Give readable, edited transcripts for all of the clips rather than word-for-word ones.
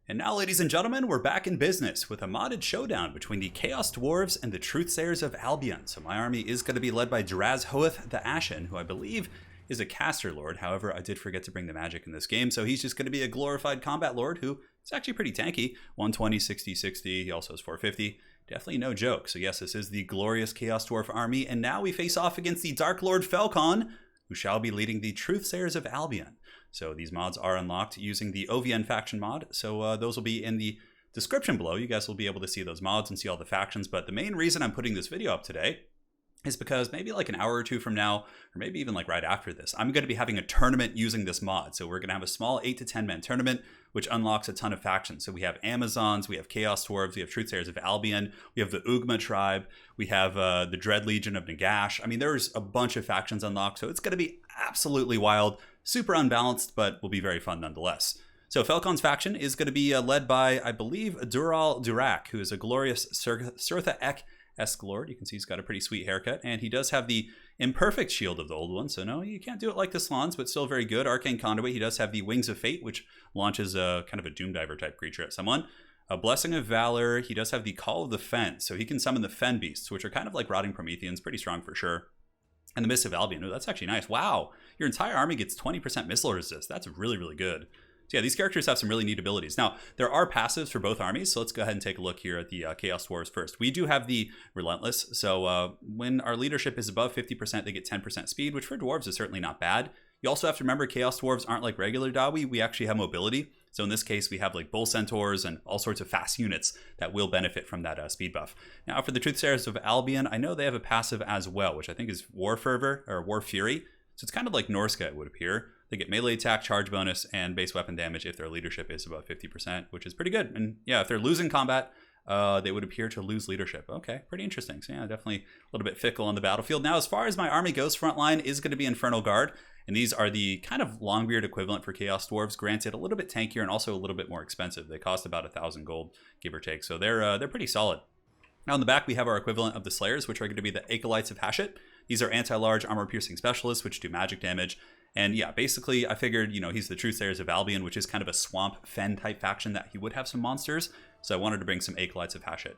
And now, ladies and gentlemen, we're back in business with a modded showdown between the Chaos Dwarves and the Truthsayers of Albion. So my army is going to be led by Drazhoath the Ashen, who I believe is a caster lord. However, I did forget to bring the magic in this game, so he's just going to be a glorified combat lord who is actually pretty tanky. 120, 60, 60. He also has 450. Definitely no joke. So yes, this is the glorious Chaos Dwarf army, and now we face off against the Dark Lord Falcon, who shall be leading the Truthsayers of Albion. So these mods are unlocked using the OVN faction mod. So those will be in the description below. You guys will be able to see those mods and see all the factions. But the main reason I'm putting this video up today is because maybe like an hour or two from now, or maybe even like right after this, I'm going to be having a tournament using this mod. So we're going to have a small 8 to 10 man tournament, which unlocks a ton of factions. So we have Amazons, we have Chaos Dwarves, we have Truthsayers of Albion, we have the Ugma tribe, we have the Dread Legion of Nagash. I mean, there's a bunch of factions unlocked, so it's going to be absolutely wild, super unbalanced, but will be very fun nonetheless. So Falcon's faction is going to be led by, I believe, Dural Durak, who is a glorious Surtha Ek-esque lord. You can see he's got a pretty sweet haircut, and he does have the imperfect shield of the old one, so no, you can't do it like the Slans, but still very good. Arcane Conduit, he does have the Wings of Fate, which launches a kind of a Doomdiver type creature at someone. A Blessing of Valor, he does have the Call of the Fen, so he can summon the Fen Beasts, which are kind of like Rotting Prometheans, pretty strong for sure. And the Mist of Albion, oh, that's actually nice. Wow, your entire army gets 20% missile resist. That's really, really good. So yeah, these characters have some really neat abilities. Now, there are passives for both armies, so let's go ahead and take a look here at the Chaos Dwarves first. We do have the Relentless, so when our leadership is above 50%, they get 10% speed, which for Dwarves is certainly not bad. You also have to remember Chaos Dwarves aren't like regular Dawi, we actually have mobility. So in this case, we have like Bull Centaurs and all sorts of fast units that will benefit from that speed buff. Now for the Truthsayers of Albion, I know they have a passive as well, which I think is War Fervor or War Fury. So it's kind of like Norska, it would appear. They get melee attack, charge bonus, and base weapon damage if their leadership is above 50%, which is pretty good. And yeah, if they're losing combat, they would appear to lose leadership. Okay, pretty interesting. So yeah, definitely a little bit fickle on the battlefield. Now, as far as my army goes, frontline is going to be Infernal Guard. And these are the kind of Longbeard equivalent for Chaos Dwarves. Granted, a little bit tankier and also a little bit more expensive. They cost about 1,000 gold, give or take. So they're pretty solid. Now in the back, we have our equivalent of the Slayers, which are going to be the Acolytes of Hashut. These are anti-large armor-piercing specialists, which do magic damage. And yeah, basically, I figured, you know, he's the Truthsayers of Albion, which is kind of a swamp fen type faction that he would have some monsters. So I wanted to bring some Acolytes of Hashut.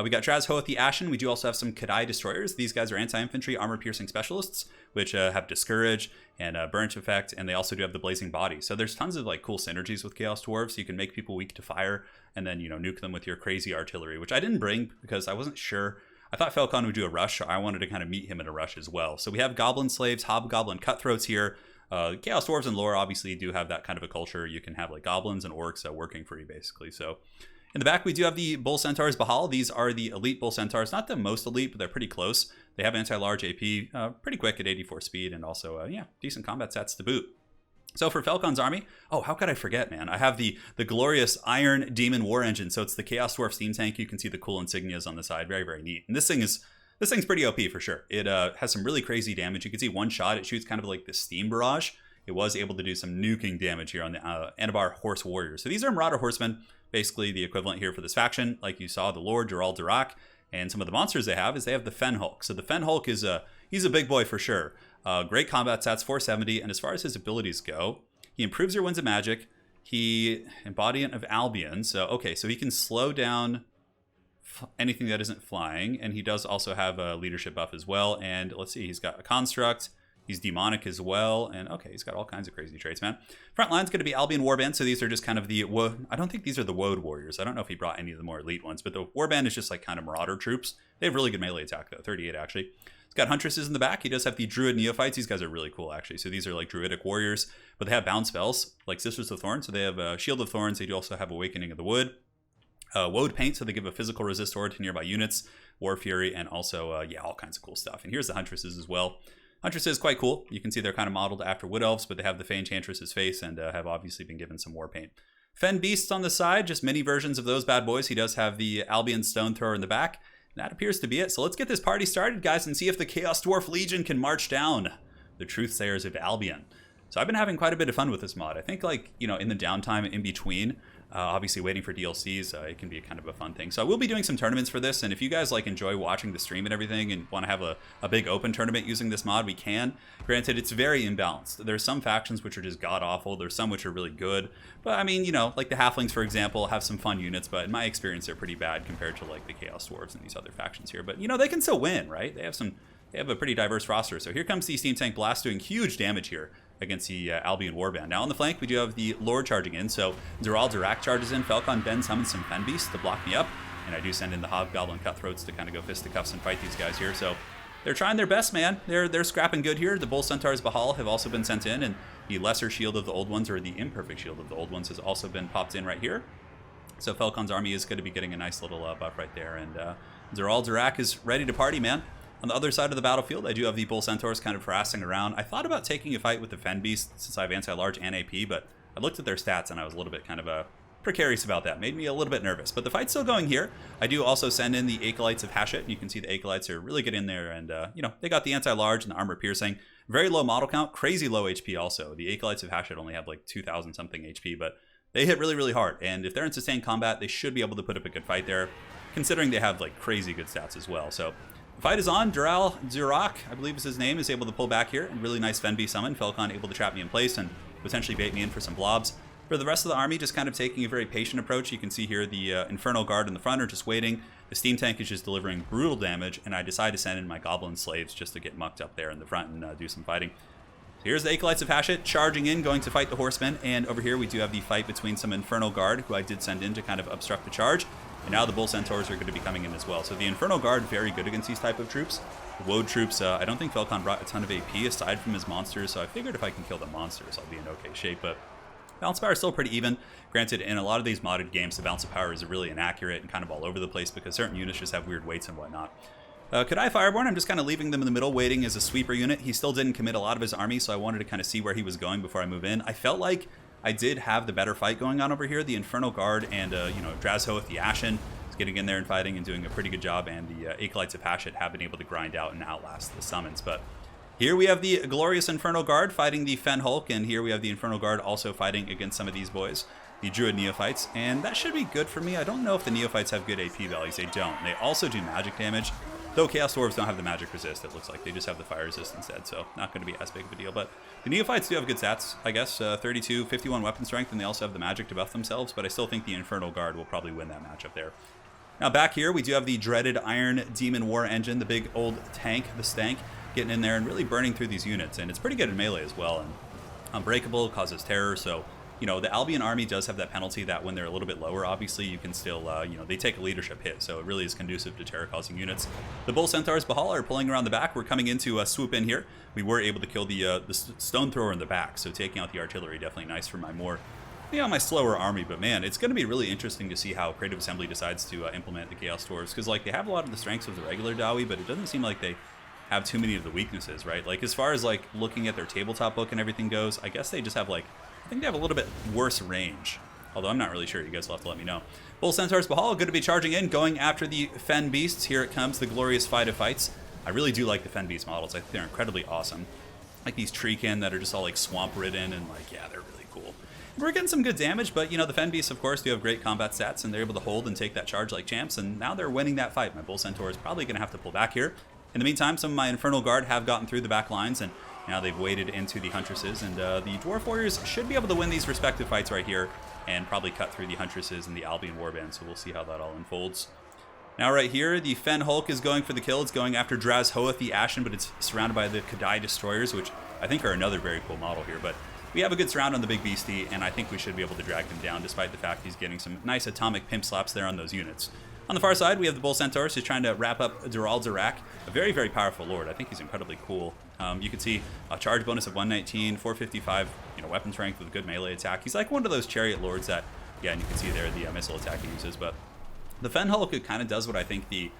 We got Drazhoath the Ashen. We do also have some Kadai Destroyers. These guys are anti-infantry armor-piercing specialists, which have Discourage and Burnt Effect, and they also do have the Blazing Body. So there's tons of like cool synergies with Chaos Dwarves. You can make people weak to fire and then, you know, nuke them with your crazy artillery, which I didn't bring because I wasn't sure. I thought Falcon would do a rush, so I wanted to kind of meet him in a rush as well. So we have Goblin Slaves, Hobgoblin Cutthroats here. Chaos Dwarves and lore obviously do have that kind of a culture. You can have like goblins and orcs working for you basically. So in the back, we do have the Bull Centaurs Bahal. These are the elite Bull Centaurs. Not the most elite, but they're pretty close. They have anti-large AP, pretty quick at 84 speed, and also, yeah, decent combat stats to boot. So for Falcon's army, oh, how could I forget, man? I have the glorious Iron Demon War Engine. So it's the Chaos Dwarf steam tank. You can see the cool insignias on the side. Very, very neat. And this thing's pretty OP for sure. It has some really crazy damage. You can see one shot, it shoots kind of like the steam barrage. It was able to do some nuking damage here on the Anabar Horse Warriors. So these are Marauder Horsemen, basically the equivalent here for this faction. Like you saw, the Lord, Dural Durak, and some of the monsters they have is they have the Fen Hulk. So the Fen Hulk is he's a big boy for sure. Great combat stats, 470, and as far as his abilities go, he improves your winds of magic. He Embodiment of Albion. So okay, so he can slow down anything that isn't flying, and he does also have a leadership buff as well. And let's see, he's got a construct. He's demonic as well, and okay, he's got all kinds of crazy traits, man. Front line's going to be Albion Warband, so these are just kind of the... I don't think these are the Woad Warriors. I don't know if he brought any of the more elite ones, but the Warband is just like kind of Marauder troops. They have really good melee attack, though, 38 actually. He's got Huntresses in the back. He does have the Druid Neophytes. These guys are really cool, actually. So these are like Druidic warriors, but they have bound spells, like Sisters of Thorn. So they have Shield of Thorns. They do also have Awakening of the Wood. Woad Paint, so they give a physical resistor to nearby units. War Fury, and also, yeah, all kinds of cool stuff. And here's the Huntresses as well. Huntress is quite cool. You can see they're kind of modeled after Wood Elves, but they have the Fey Enchantress's face and have obviously been given some war paint. Fen Beasts on the side, just mini versions of those bad boys. He does have the Albion Stone Thrower in the back. And that appears to be it. So let's get this party started, guys, and see if the Chaos Dwarf Legion can march down the Truthsayers of Albion. So I've been having quite a bit of fun with this mod. I think, like, you know, in the downtime in between, Obviously, waiting for DLCs, it can be kind of a fun thing. So I will be doing some tournaments for this, and if you guys like enjoy watching the stream and everything and want to have a big open tournament using this mod, we can. Granted, it's very imbalanced. There's some factions which are just god-awful. There's some which are really good. But, I mean, you know, like the Halflings, for example, have some fun units, but in my experience, they're pretty bad compared to, like, the Chaos Dwarves and these other factions here. But, you know, they can still win, right? They have a pretty diverse roster. So here comes the Steam Tank Blast doing huge damage here against the Albion Warband. Now on the flank, we do have the Lord charging in. So Durak charges in. Falcon Ben summons some Fen Beasts to block me up. And I do send in the Hobgoblin Cutthroats to kind of go fisticuffs and fight these guys here. So they're trying their best, man. They're scrapping good here. The Bull Centaurs Bahal have also been sent in. And the Lesser Shield of the Old Ones, or the Imperfect Shield of the Old Ones, has also been popped in right here. So Falcon's army is going to be getting a nice little buff right there. And Durak is ready to party, man. On the other side of the battlefield, I do have the Bull Centaurs kind of harassing around. I thought about taking a fight with the Fen Beast since I have anti-large and AP, but I looked at their stats and I was a little bit kind of precarious about that. Made me a little bit nervous. But the fight's still going here. I do also send in the Acolytes of Hashut. You can see the Acolytes are really good in there, and you know, they got the anti-large and the armor piercing. Very low model count, crazy low HP also. The Acolytes of Hashut only have like 2,000 something HP, but they hit really, really hard. And if they're in sustained combat, they should be able to put up a good fight there, considering they have like crazy good stats as well. So the fight is on. Durak, I believe is his name, is able to pull back here. And really nice Fen Beast summon. Falcon able to trap me in place and potentially bait me in for some blobs. For the rest of the army, just kind of taking a very patient approach. You can see here the Infernal Guard in the front are just waiting. The Steam Tank is just delivering brutal damage. And I decide to send in my Goblin Slaves just to get mucked up there in the front and do some fighting. So here's the Acolytes of Hashut charging in, going to fight the Horsemen. And over here we do have the fight between some Infernal Guard, who I did send in to kind of obstruct the charge. And now the Bull Centaurs are going to be coming in as well. So the Infernal Guard, very good against these type of troops. The Woad troops, I don't think Falcon brought a ton of AP aside from his monsters, so I figured if I can kill the monsters, I'll be in okay shape. But balance of power is still pretty even. Granted, in a lot of these modded games, the balance of power is really inaccurate and kind of all over the place because certain units just have weird weights and whatnot. Kadai Fireborn, I'm just kind of leaving them in the middle, waiting as a sweeper unit. He still didn't commit a lot of his army, so I wanted to kind of see where he was going before I move in. I felt like I did have the better fight going on over here. The Infernal Guard and, you know, Drazhoath the Ashen getting in there and fighting and doing a pretty good job, and the Acolytes of Hashut have been able to grind out and outlast the summons. But here we have the glorious Infernal Guard fighting the Fen Hulk, and here we have the Infernal Guard also fighting against some of these boys, the Druid Neophytes, and that should be good for me. I don't know if the Neophytes have good AP values. They don't. They also do magic damage, though Chaos Dwarves don't have the magic resist, it looks like. They just have the fire resist instead, so not going to be as big of a deal. But the Neophytes do have good stats, I guess. 32, 51 weapon strength, and they also have the magic to buff themselves, but I still think the Infernal Guard will probably win that matchup there. Now back here, we do have the dreaded Iron Demon War Engine, the big old tank, the Stank, getting in there and really burning through these units. And it's pretty good in melee as well. And Unbreakable causes terror, so, you know, the Albion army does have that penalty that when they're a little bit lower, obviously, you can still, you know, they take a leadership hit. So it really is conducive to terror-causing units. The Bull Centaurs Bahal are pulling around the back. We're coming in to swoop in here. We were able to kill the Stone Thrower in the back, so taking out the artillery, definitely nice for my more... yeah, my slower army, but man, it's going to be really interesting to see how Creative Assembly decides to implement the Chaos Dwarves, because like they have a lot of the strengths of the regular Dawi, but it doesn't seem like they have too many of the weaknesses, right? Like as far as like looking at their tabletop book and everything goes, I guess they just have like, I think they have a little bit worse range, although I'm not really sure. You guys will have to let me know. Bull Centaurs Bahal, good to be charging in, going after the Fen Beasts. Here it comes, the glorious fight of fights. I really do like the Fen Beast models. I think they're incredibly awesome. Like these Treekin that are just all like swamp ridden and like, yeah, they're really cool. We're getting some good damage, but, you know, the Fen Beasts, of course, do have great combat stats, and they're able to hold and take that charge like champs, and now they're winning that fight. My Bull Centaur is probably going to have to pull back here. In the meantime, some of my Infernal Guard have gotten through the back lines, and now they've waded into the Huntresses, and the Dwarf Warriors should be able to win these respective fights right here, and probably cut through the Huntresses and the Albion Warband, so we'll see how that all unfolds. Now right here, the Fen Hulk is going for the kill. It's going after Drazhoath the Ashen, but it's surrounded by the Kadai Destroyers, which I think are another very cool model here, but we have a good surround on the big beastie, and I think we should be able to drag him down, despite the fact he's getting some nice atomic pimp slaps there on those units. On the far side, we have the Bull Centaurs, who's trying to wrap up Durak, a very, very powerful lord. I think he's incredibly cool. You can see a charge bonus of 119, 455, you know, weapon strength with a good melee attack. He's like one of those chariot lords that, yeah, and you can see there the missile attack he uses. But the Fen Hulk, it kind of does what I think the,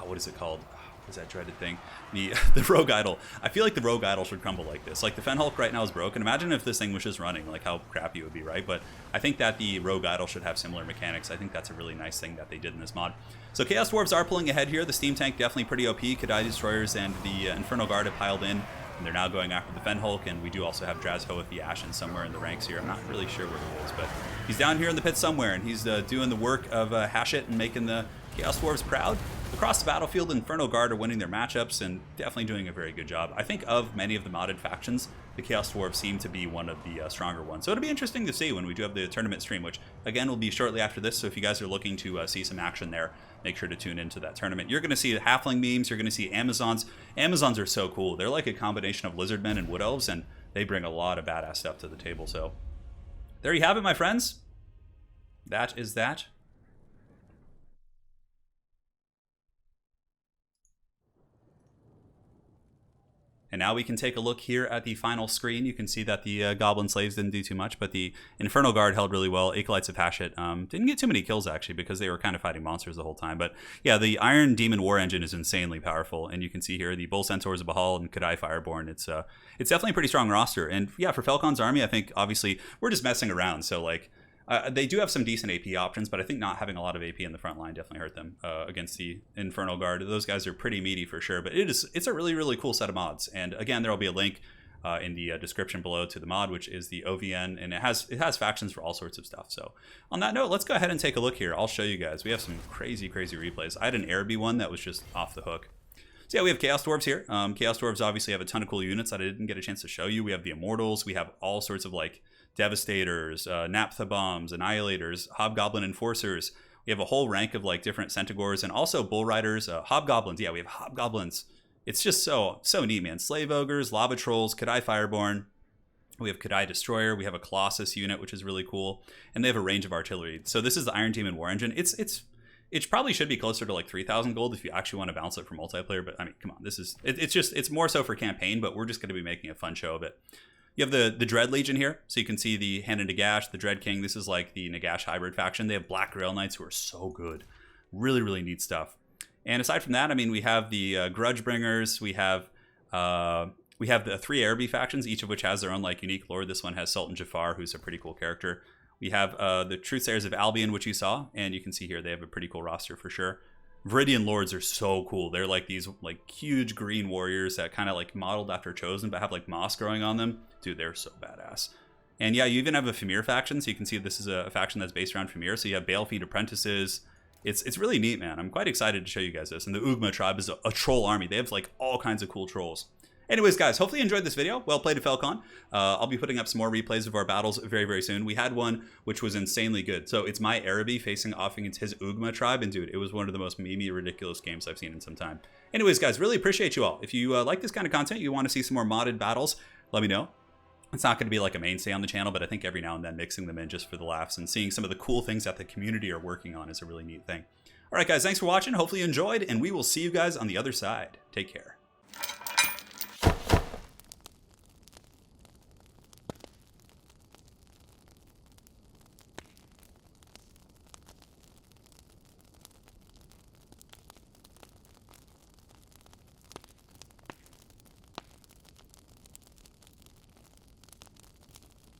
what is it called? What is that dreaded thing? The Rogue Idol. I feel like the Rogue Idol should crumble like this. Like the Fen Hulk right now is broken. Imagine if this thing was just running, like how crappy it would be, right? But I think that the Rogue Idol should have similar mechanics. I think that's a really nice thing that they did in this mod. So Chaos Dwarves are pulling ahead here. The Steam Tank definitely pretty OP. Kadai Destroyers and the Infernal Guard have piled in. And they're now going after the Fenhulk, and we do also have Draz Hoeth the Ashen somewhere in the ranks here. I'm not really sure where he is, but he's down here in the pit somewhere, and he's doing the work of Hashit and making the Chaos Dwarves proud. Across the battlefield, Inferno Guard are winning their matchups and definitely doing a very good job. I think of many of the modded factions, the Chaos Dwarves seem to be one of the stronger ones. So it'll be interesting to see when we do have the tournament stream, which again will be shortly after this. So if you guys are looking to see some action there, make sure to tune into that tournament. You're going to see halfling memes, you're going to see Amazons. Amazons are so cool. They're like a combination of lizardmen and wood elves, and they bring a lot of badass stuff to the table. So there you have it, my friends. That is that. And now we can take a look here at the final screen. You can see that the Goblin Slaves didn't do too much, but the Infernal Guard held really well. Acolytes of Hashit didn't get too many kills, actually, because they were kind of fighting monsters the whole time. But yeah, the Iron Demon War Engine is insanely powerful. And you can see here the Bull Centaurs of Bahal and Kadai Fireborn. It's definitely a pretty strong roster. And yeah, for Falcon's army, I think, obviously, we're just messing around. So, like, they do have some decent AP options, but I think not having a lot of AP in the front line definitely hurt them against the Infernal Guard. Those guys are pretty meaty for sure, but it's a really, really cool set of mods. And again, there will be a link in the description below to the mod, which is the OVN, and it has factions for all sorts of stuff. So on that note, let's go ahead and take a look here. I'll show you guys. We have some crazy, crazy replays. I had an Araby one that was just off the hook. So yeah, we have Chaos Dwarves here. Chaos Dwarves obviously have a ton of cool units that I didn't get a chance to show you. We have the Immortals. We have all sorts of like Devastators, Naphtha Bombs, Annihilators, Hobgoblin Enforcers. We have a whole rank of like different Centaurs and also Bull Riders, Hobgoblins. Yeah, we have Hobgoblins. It's just so neat, man. Slave Ogres, Lava Trolls, Kadai Fireborn. We have Kadai Destroyer. We have a Colossus unit, which is really cool. And they have a range of artillery. So this is the Iron Demon War Engine. It probably should be closer to like 3,000 gold if you actually want to balance it for multiplayer. But I mean, come on, it's more so for campaign, but we're just going to be making a fun show of it. You have the Dread Legion here, so you can see the Hand and Nagash, the Dread King. This is like the Nagash hybrid faction. They have Black Grail Knights who are so good. Really, really neat stuff. And aside from that, I mean, we have the Grudge Bringers. We have the 3 Araby factions, each of which has their own like unique lore. This one has Sultan Jafar, who's a pretty cool character. We have the Truthsayers of Albion, which you saw, and you can see here they have a pretty cool roster for sure. Viridian Lords are so cool. They're like these like huge green warriors that kind of like modeled after Chosen, but have like moss growing on them. Dude, they're so badass. And yeah, you even have a Famir faction, so you can see this is a faction that's based around Famir. So you have Balefeed Apprentices. It's really neat, man. I'm quite excited to show you guys this. And the Ugma tribe is a troll army. They have like all kinds of cool trolls. Anyways, guys, hopefully you enjoyed this video. Well played to Falcon. I'll be putting up some more replays of our battles very, very soon. We had one which was insanely good. So it's my Araby facing off against his Ugma tribe. And dude, it was one of the most memey, ridiculous games I've seen in some time. Anyways, guys, really appreciate you all. If you like this kind of content, you want to see some more modded battles, let me know. It's not going to be like a mainstay on the channel, but I think every now and then mixing them in just for the laughs and seeing some of the cool things that the community are working on is a really neat thing. All right, guys, thanks for watching. Hopefully you enjoyed, and we will see you guys on the other side. Take care.